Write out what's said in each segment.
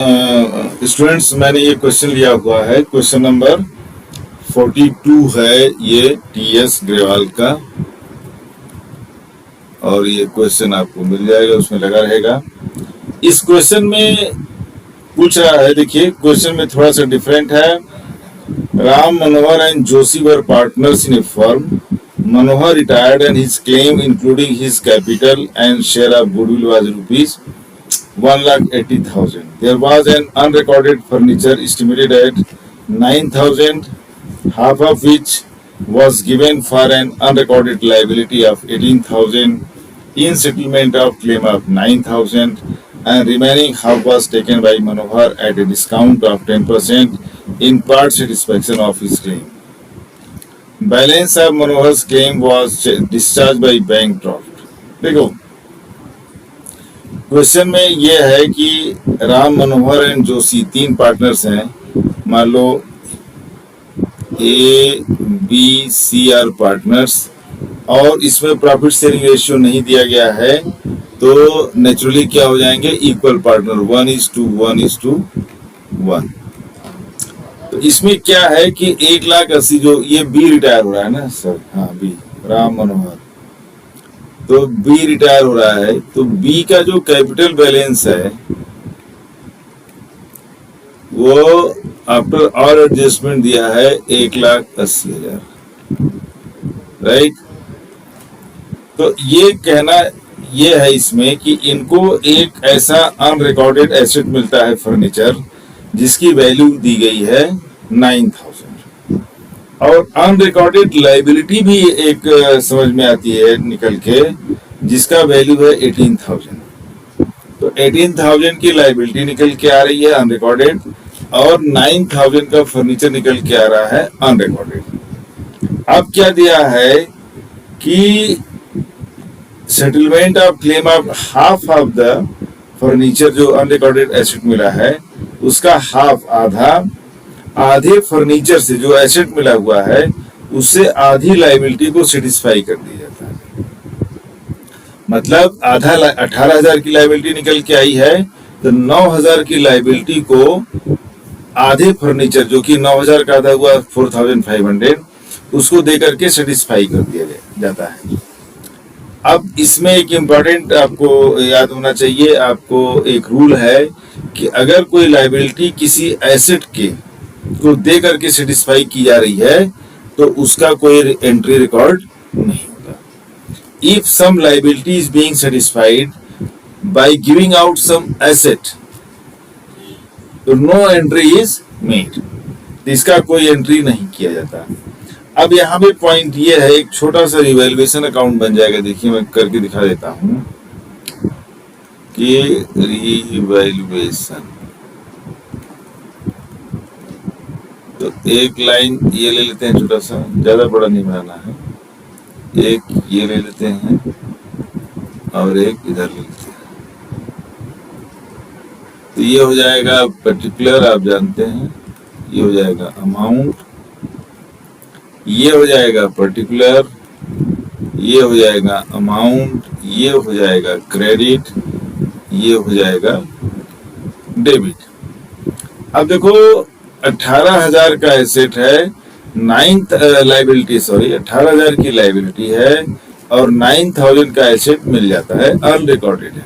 Students, मैंने ये question लिया हुआ है। क्वेश्चन नंबर 42 है ये टीएस ग्रेवाल का, और ये क्वेश्चन आपको मिल जाएगा, उसमें लगा रहेगा। इस क्वेश्चन में पूछ रहा है, देखिए क्वेश्चन में थोड़ा सा डिफरेंट है। Ram Manohar and Joshi were partners in a firm. Manohar retired and his claim including his capital and share of goodwill was rupees 1,80,000. There was an unrecorded furniture estimated at 9,000, half of which was given for an unrecorded liability of 18,000 in settlement of claim of 9,000, and remaining half was taken by Manohar at a discount of 10% in part satisfaction of his claim. Balance of Manohar's claim was discharged by bank draft. देखो question में ये है कि Ram Manohar and Joshi तीन partners हैं। मान लो A B C are partners, और इसमें प्रॉफिट शेयरिंग रेशियो नहीं दिया गया है, तो नेचुरली क्या हो जाएंगे, इक्वल पार्टनर, 1:1:1। तो इसमें क्या है कि 1,80,000, जो ये बी रिटायर हो रहा है ना सर, हाँ बी, राम मनोहर, तो बी रिटायर हो रहा है, तो बी का जो कैपिटल बैलेंस है वो आफ्टर ऑल एडजस्टमेंट दिया है 1,80,000, राइट। तो ये कहना ये है इसमें कि इनको एक ऐसा अनरिकॉर्डेड एसेट मिलता है फर्नीचर, जिसकी वैल्यू दी गई है 9,000, और अनरिकॉर्डेड लाइबिलिटी भी एक समझ में आती है निकल के, जिसका वैल्यू है 18,000। तो 18,000 की लाइबिलिटी निकल के आ रही है अनरिकॉर्डेड, और 9,000 का फर्नीचर निकल के आ रहा है अनरिकॉर्डेड। अब क्या दिया है कि settlement of claim of half of the furniture, जो अनरिकॉर्डेड एसेट मिला है उसका हाफ, आधे फर्नीचर से जो एसेट मिला हुआ है उससे आधी लाइबिलिटी को सेटिस्फाई कर दिया जाता है। मतलब आधा 18,000 की लाइबिलिटी निकल के आई है, तो 9,000 की लाइबिलिटी को आधे फर्नीचर, जो कि 9,000 का आधा हुआ 4,500, उसको दे करके सेटिस्फाई कर दिया जाता है। अब इसमें एक इम्पॉर्टेंट आपको याद होना चाहिए, आपको एक रूल है कि अगर कोई लाइबिलिटी किसी एसेट के को दे करके सेटिस्फाई की जा रही है तो उसका कोई एंट्री रिकॉर्ड नहीं होता। If some liability is being satisfied by giving out some asset, तो नो एंट्री इज मेड, इसका कोई एंट्री नहीं किया जाता। अब यहाँ पे पॉइंट ये है, एक छोटा सा रिवैल्यूएशन अकाउंट बन जाएगा। देखिए मैं करके दिखा देता हूँ कि रिवैल्यूएशन, तो एक लाइन ये ले लेते हैं, छोटा सा, ज्यादा बड़ा नहीं बनाना है, एक ये ले लेते हैं और एक इधर ले लेते हैं। तो ये हो जाएगा पर्टिकुलर, आप जानते हैं, ये हो जाएगा अमाउंट, ये हो जाएगा पर्टिकुलर, ये हो जाएगा अमाउंट, ये हो जाएगा क्रेडिट, ये हो जाएगा डेबिट। अब देखो 18,000 का एसेट है, 18,000 की लाइबिलिटी है, और 9,000 का एसेट मिल जाता है, अनरिकॉर्डेड है।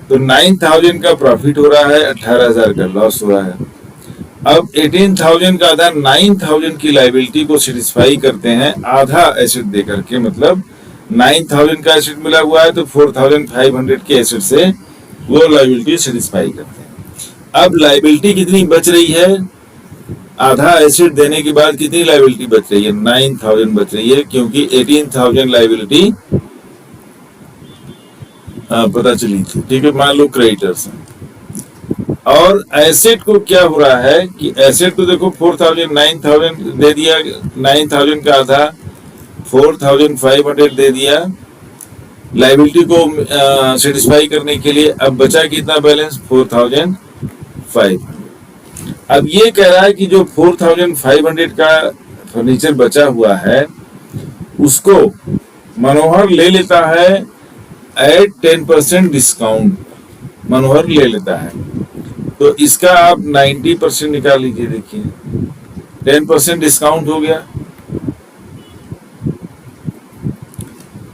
तो 9,000 का प्रॉफिट हो रहा है, 18,000 का लॉस हो रहा है। अब 18,000 का आधा 9,000 की लाइबिलिटी को सेटिस्फाई करते हैं आधा एसेट दे करके, मतलब 9,000 का एसेट मिला हुआ है तो 4,500 के एसेट से वो लाइबिलिटी सेटिस्फाई करते हैं। अब लाइबिलिटी कितनी बच रही है, आधा एसेट देने के बाद कितनी लाइबिलिटी बच रही है, 9,000 बच रही है, क्योंकि 18,000 लाइबिलिटी पता चली थी, ठीक है। मान लो क्रेडिटर्स हैं, और एसेट को क्या हो रहा है कि एसेट तो देखो 4,000, 9,000 दे दिया, 9,000 का आधा 4,500 दे दिया लाइबिलिटी को सेटिस्फाई करने के लिए। अब बचा कितना बैलेंस, 4,500। अब ये कह रहा है कि जो 4,500 का फर्नीचर बचा हुआ है उसको मनोहर ले लेता है एट 10% डिस्काउंट, मनोहर ले लेता है। तो इसका आप 90% निकाल लीजिए। देखिए 10% डिस्काउंट हो गया,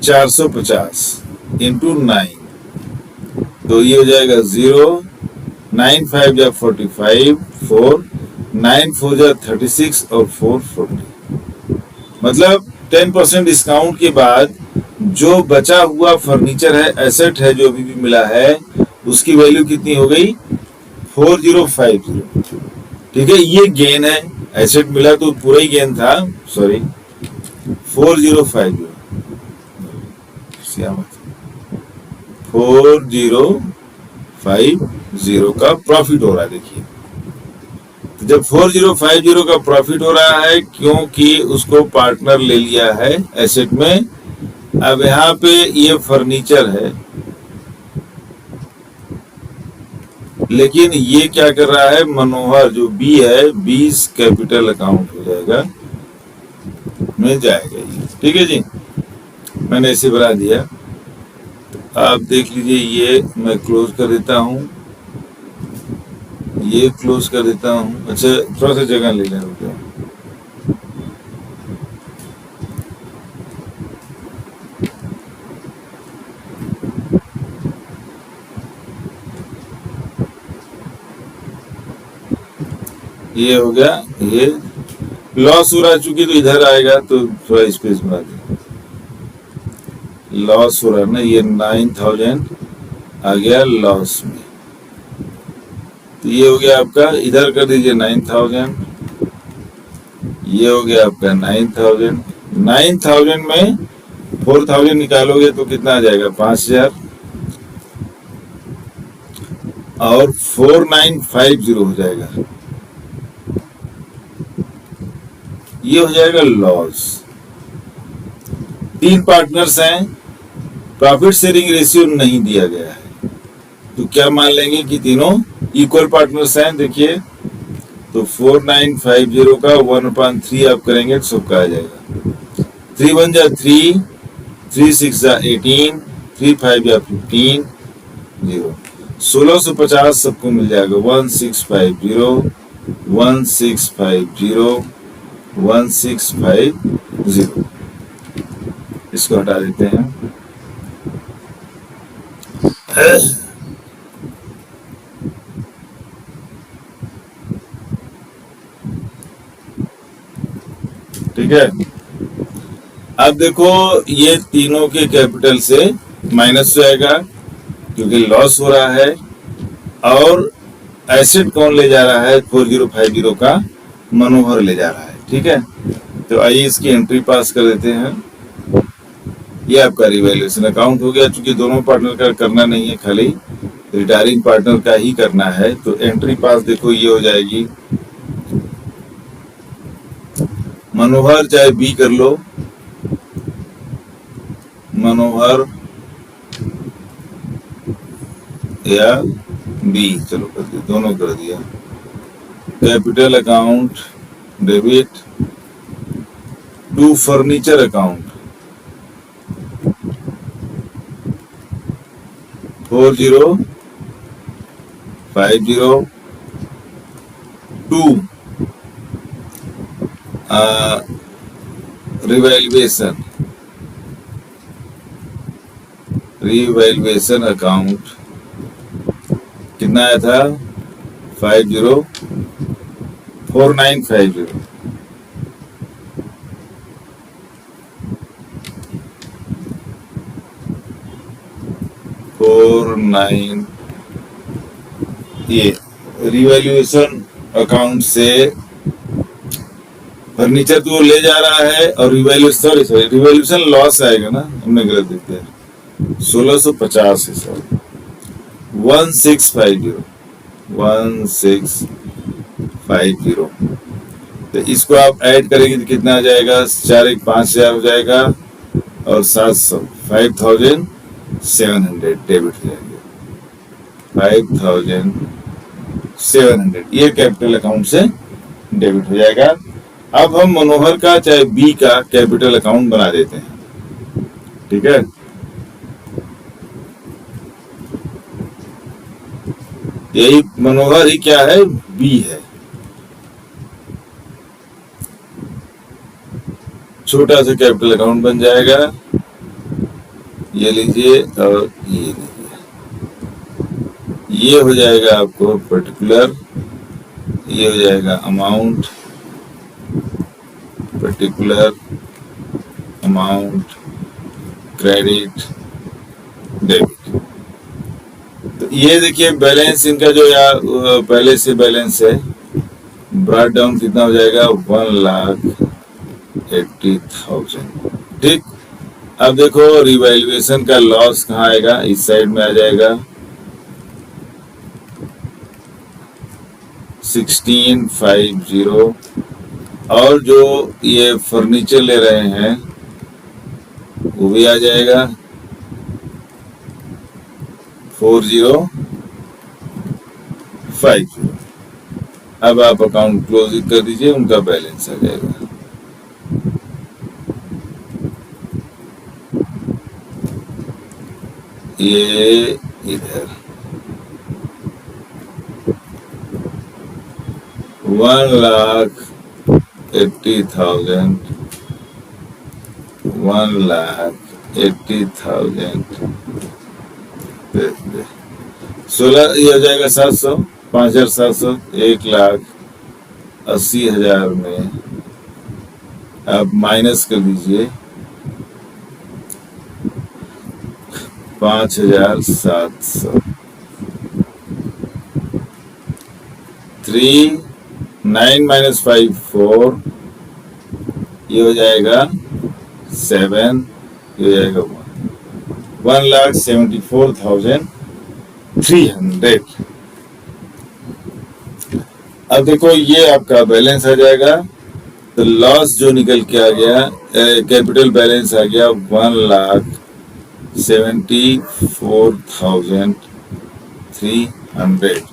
450 इंटू 9, तो ये हो जाएगा 0, 9 5 जा 45, 4 9 4 जा 36 और 4 40। मतलब 10% डिस्काउंट के बाद जो बचा हुआ फर्नीचर है, एसेट है, जो अभी भी मिला है, उसकी वैल्यू कितनी हो गई? 4050। ठीक है, ये गेन है। एसेट मिला तो पूरा ही गेन था, सॉरी 4050, 4050 का प्रॉफिट हो रहा है। देखिए तो जब 4050 का प्रॉफिट हो रहा है, क्योंकि उसको पार्टनर ले लिया है एसेट में। अब यहाँ पे ये फर्नीचर है, लेकिन ये क्या कर रहा है? मनोहर जो बी है, 20 कैपिटल अकाउंट हो जाएगा, में जाएगा ये। ठीक है जी, मैंने इसे बना दिया। आप देख लीजिए, ये मैं क्लोज कर देता हूँ, ये क्लोज कर देता हूँ। अच्छा थोड़ा सा जगह ले लें, रुको। ये हो गया, ये लॉस हो रहा है, चूंकि तो इधर आएगा तो थोड़ा स्पेस बना दें। लॉस हो रहा है ना, ये 9000 आ गया लॉस में, तो ये हो गया आपका, इधर कर दीजिए 9000, ये हो गया आपका 9000। 9000 में 4000 निकालोगे तो कितना आ जाएगा? 5000, और 4950 हो जाएगा, ये हो जाएगा लॉस। 3 पार्टनर्स हैं, प्रॉफिट शेयरिंग रेशियो नहीं दिया गया है, तो क्या मान लेंगे कि तीनों इक्वल पार्टनर्स हैं। देखिए तो 4950 का 1/3 आप करेंगे तो सबका आ जाएगा। 3 1 जा 3, 3 6 जा 18, 3 5 जा 15, 0, 1650 सबको मिल जाएगा। 1650, 1650, 1650। इसको हटा देते हैं। ठीक है, अब देखो ये तीनों के कैपिटल से माइनस हो जाएगा, क्योंकि लॉस हो रहा है। और एसेट कौन ले जा रहा है? 4050 का मनोहर ले जा रहा है। ठीक है, तो आइए इसकी एंट्री पास कर देते हैं। ये आपका रिवैल्यूएशन अकाउंट हो गया। चूंकि दोनों पार्टनर का करना नहीं है, खाली रिटायरिंग पार्टनर का ही करना है, तो एंट्री पास देखो ये हो जाएगी। मनोहर चाहे बी कर लो, मनोहर या बी, चलो कर दिया, दोनों कर दिया। Capital account debit to furniture account 4050 to revaluation account कितना आया था? 4950। ये रिवैल्यूएशन अकाउंट से फर्नीचर तो ले जा रहा है, और रिवैल्यूएशन लॉस आएगा ना, हमने गलत देख दिया। 1650 है सर, 1650, 1650। तो इसको आप ऐड करेंगे तो कितना आ जाएगा? 4 1 5000 हो जाएगा, और 700 5700 डेबिट हो जाएंगे। 5700 ये कैपिटल अकाउंट से डेबिट हो जाएगा। अब हम मनोहर का चाहे बी का कैपिटल अकाउंट बना देते हैं। ठीक है, यही मनोहर ही क्या है, बी है। छोटा सा कैपिटल अकाउंट बन जाएगा, ये लीजिए और ये लीजिए, ये हो जाएगा आपको पर्टिकुलर, ये हो जाएगा amount, particular amount, credit, debit. तो ये देखिए बैलेंस इनका जो यार पहले से बैलेंस है, ब्रॉट डाउन कितना हो जाएगा, 1,80,000। ठीक, अब देखो रिवैल्यूएशन का लॉस कहाँ आएगा, इस साइड में आ जाएगा 1650। और जो ये फर्नीचर ले रहे हैं वो भी आ जाएगा 4050। अब आप अकाउंट क्लोज कर दीजिए, उनका बैलेंस आ जाएगा। ये इधर 1,80,000, 1,80,000, 16, ये हो जाएगा 700, 5,700, 1,80,000 में आप माइनस कर दीजिए 5,700, 3, 9 - 5 4, ये हो जाएगा 7, ये हो जाएगा 1,74,300। अब देखो ये आपका बैलेंस आ जाएगा। तो लॉस जो निकल के आ गया, कैपिटल बैलेंस आ गया 1,74,300।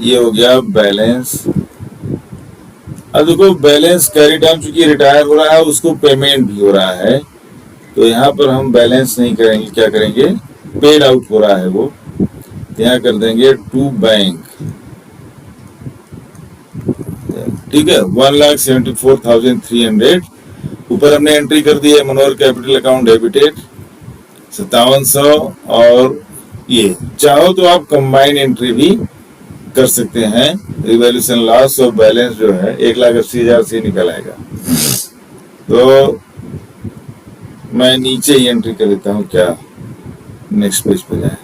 ये हो गया बैलेंस। अब देखो बैलेंस कैरी डाउन, चूंकि रिटायर हो रहा है उसको पेमेंट भी हो रहा है, तो यहाँ पर हम बैलेंस नहीं करेंगे, क्या करेंगे, पेड आउट हो रहा है वो, यहाँ कर देंगे टू बैंक। ठीक है, 1,74,300। ऊपर हमने एंट्री कर दी है मनोहर कैपिटल अकाउंट डेबिटेड 5700। और ये चाहो तो आप कंबाइन एंट्री भी कर सकते हैं। रिवैल्यूएशन लॉस और बैलेंस जो है 1,80,000 से निकल आएगा। तो मैं नीचे ही एंट्री कर देता हूँ, क्या नेक्स्ट पेज पे जाए,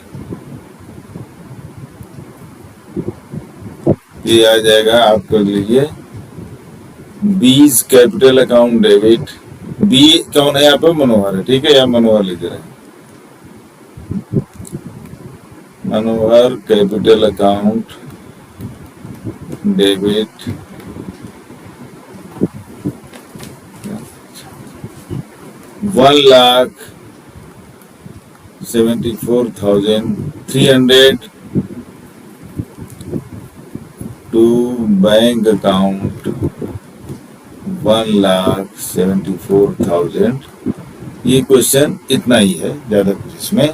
ये आ जाएगा। आप कर लीजिए बीज कैपिटल अकाउंट डेबिट। बी कौन है यहाँ पे, मनोहर है, ठीक है, या मनोहर लिख रहे हैं, Manohar capital account debit 1,74,300 to bank account 1,74,000। ये क्वेश्चन इतना ही है, ज्यादा कुछ इसमें।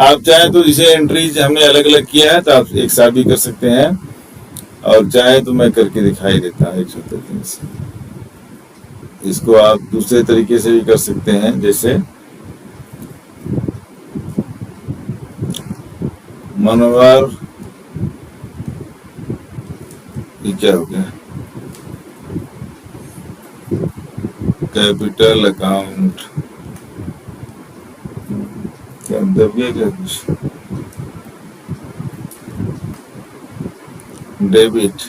आप चाहे तो इसे एंट्रीज हमने अलग अलग किया है तो आप एक साथ भी कर सकते हैं, और चाहे तो मैं करके दिखाई देता हूँ 103 से। इसको आप दूसरे तरीके से भी कर सकते हैं, जैसे मनोहर, ये क्या हो गया, कैपिटल अकाउंट, क्या दब गया क्या कुछ, debit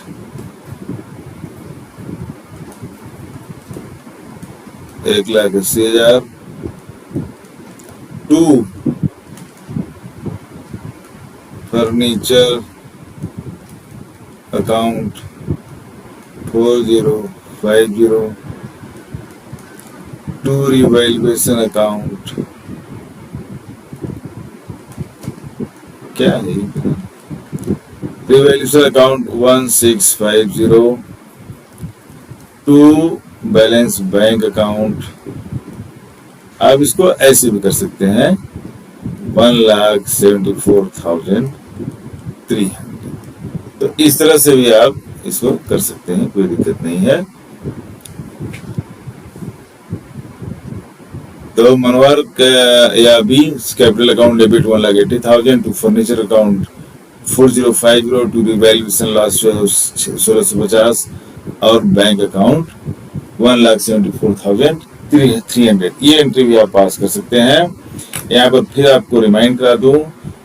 1,80,000 to furniture account 4050 to revaluation account, क्या है, revaluation account 1650 to balance bank account. आप इसको ऐसे भी कर सकते हैं 1,74,300। तो इस तरह से भी आप इसको कर सकते हैं, कोई दिक्कत नहीं है। तो मनोहर या B capital account debit 1,80,000 to furniture account 4050 to revaluation loss 1650 और बैंक अकाउंट 1,74,300। ये एंट्री भी आप पास कर सकते हैं। यहाँ पर फिर आपको रिमाइंड करा दूं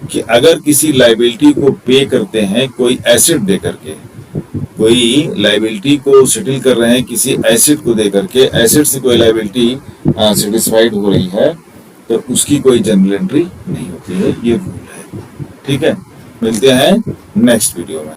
कि अगर किसी लाइबिलिटी को पे करते हैं कोई एसेट दे करके, कोई लाइबिलिटी को सेटल कर रहे हैं किसी एसेट को दे करके, एसेट से कोई लाइबिलिटी सेटिस्फाइड हो रही है, तो उसकी कोई जनरल एंट्री नहीं होती है। ये रूल है, ठीक है। मिलते हैं नेक्स्ट वीडियो में।